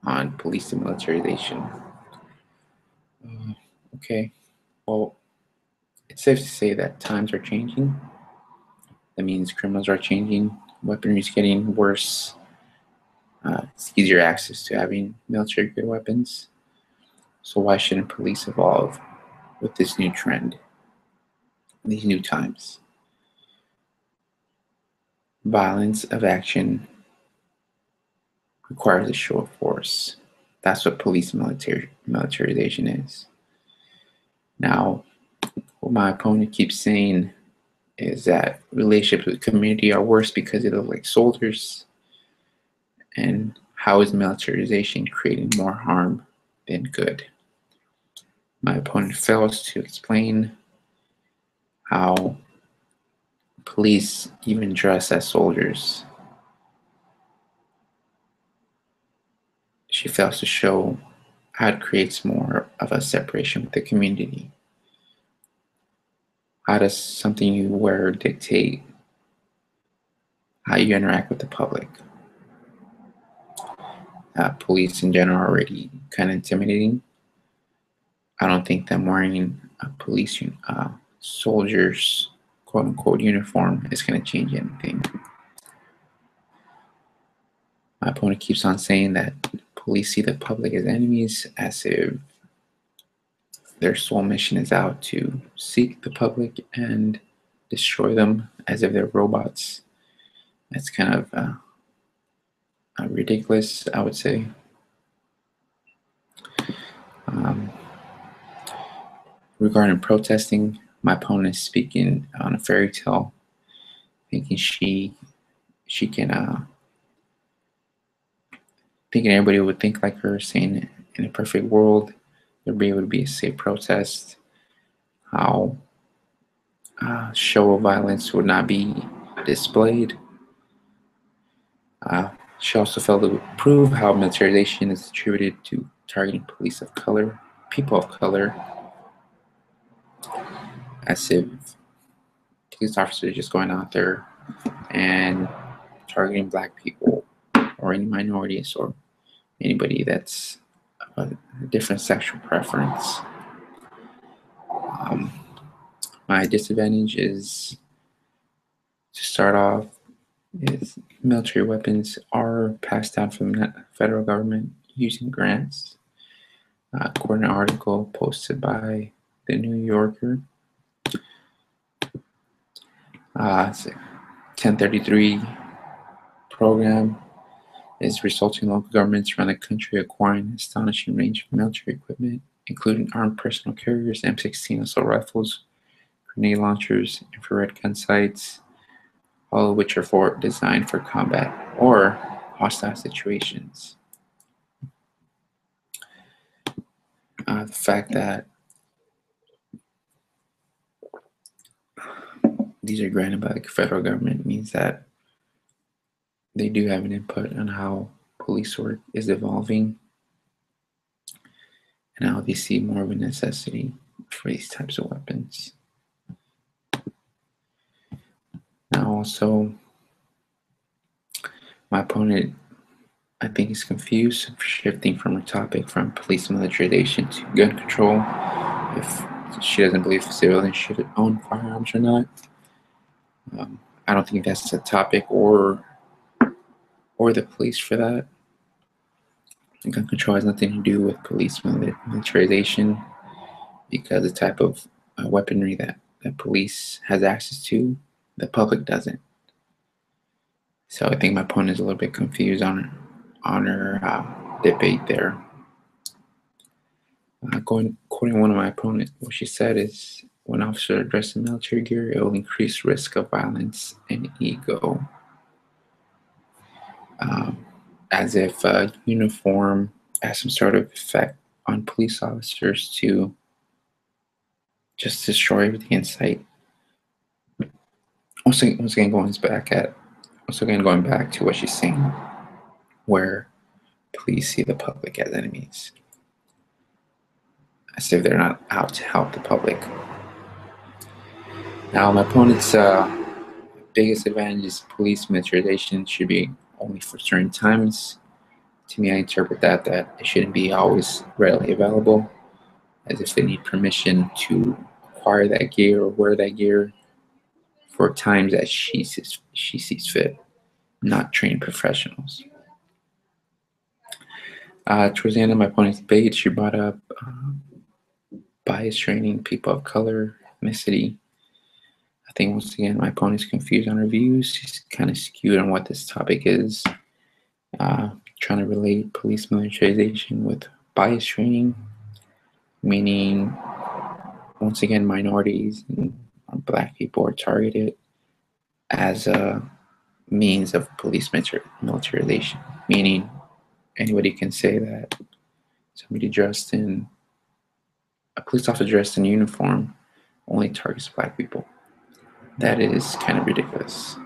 on police demilitarization. Okay, well, it's safe to say that times are changing. That means criminals are changing, weaponry is getting worse. It's easier access to having military-grade weapons. So why shouldn't police evolve with this new trend, these new times? Violence of action requires a show of force. That's what police militarization is. Now, what my opponent keeps saying is that relationships with community are worse because they look like soldiers. And how is militarization creating more harm than good? My opponent fails to explain how police even dress as soldiers. She fails to show how it creates more of a separation with the community. How does something you wear dictate how you interact with the public? Police in general are already kind of intimidating. I don't think them wearing a police soldier's quote-unquote uniform is going to change anything. My opponent keeps on saying that police see the public as enemies, as if their sole mission is out to seek the public and destroy them, as if they're robots. That's kind of ridiculous, I would say. Regarding protesting, my opponent is speaking on a fairy tale, thinking she can thinking everybody would think like her, saying in a perfect world there'd be able to be a safe protest, how show of violence would not be displayed. She also failed to prove how militarization is attributed to targeting police of color, people of color, as if police officers are just going out there and targeting black people or any minorities or anybody that's a different sexual preference. My disadvantage is, to start off, is military weapons are passed down from the federal government using grants. According to an article posted by the New Yorker, 1033 program is resulting in local governments around the country acquiring an astonishing range of military equipment, including armed personal carriers, M16 assault rifles, grenade launchers, infrared gun sights, all of which are designed for combat or hostile situations. The fact that these are granted by the federal government means that they do have an input on how police work is evolving and how they see more of a necessity for these types of weapons. Now also, my opponent, I think, is confused, shifting from her topic from police militarization to gun control, if she doesn't believe civilians should own firearms or not. I don't think that's the topic or the police for that. Gun control has nothing to do with police militarization, because the type of weaponry that police has access to, the public doesn't. So I think my opponent is a little bit confused on her debate there. Quoting one of my opponents, what she said is, when officers dress in military gear, it will increase risk of violence and ego. As if a uniform has some sort of effect on police officers to just destroy everything in sight. Once again, going back to what she's saying, where police see the public as enemies, as if they're not out to help the public. Now, my opponent's biggest advantage is police militarization should be only for certain times. To me, I interpret that it shouldn't be always readily available, as if they need permission to acquire that gear or wear that gear for times that she sees fit, not trained professionals. Towards the end of my opponent's debate, she brought up bias training, people of color, ethnicity. I think once again my opponent's confused on her views. She's kind of skewed on what this topic is, trying to relate police militarization with bias training, meaning once again minorities and black people are targeted as a means of police militarization, meaning anybody can say that somebody dressed in a police officer dressed in uniform only targets black people. That is kind of ridiculous.